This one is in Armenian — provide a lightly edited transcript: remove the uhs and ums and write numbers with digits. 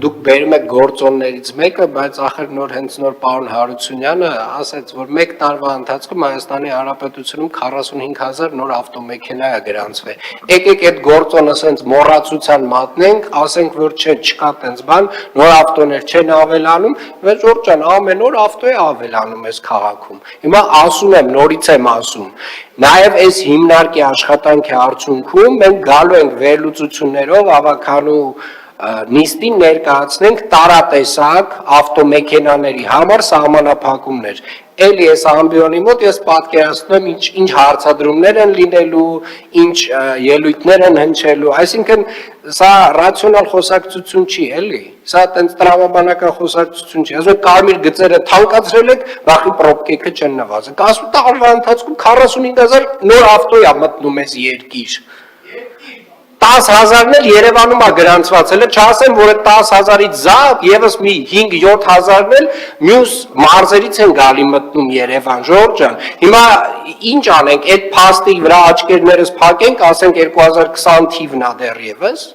դուք բերում եք գործոններից մեկը, բայց ախր հենց նոր պարոն Հարությունյանը ասաց, որ մեկ տարվա ընթացքում Հայաստանի Հանրապետությունում 45,000 նոր ավտոմեքենա է գրանցվել։ Եկեք այդ գործոնը սենց մոռացության մատնենք, ասենք, որ չկա տենց բան, նոր ավտոներ չեն ավելանում, բայց Ժորժ ջան, ամեն օր ավտո է ավելանում այս քաղաքում։ Հիմա ասում եմ, նորից եմ ասում, նաև այս հիմնարկի աշխատանքի արդյունքում մենք գալու ենք վերլուծություններով ավականու նիստին ներկայացնենք տարատեսակ ավտոմեքենաների համար սահմանափակումներ։ Էլի այս ամբիոնի մոտ ես պատկերացնում եմ ինչ հարցադրումներ են լինելու, ինչ ելույթներ են հնչելու, այսինքն սա ռացիոնալ խոսակցություն չի, էլի, սա տենց տրամաբանական խոսակցություն չի, ասում եք կարմիր գծերը թանկացրել եք, վախի պրոբկեքը չեն նվազել, ասում տարվա ընթացքում 45,000 նոր ավտո է մտնում այս երկիր, 10,000-ն էլ Երևանում է գրանցված, հələ չասեմ, որ այդ 10,000-ից զատ եւս մի 5-7,000-ն էլ մյուս մարզերից են գալի մտնում Երևան, Ժորժ ջան։ Հիմա ինչ անենք, այդ փաստի վրա աչքերներս փակենք, ասենք 2020 թիվն է դեռևս։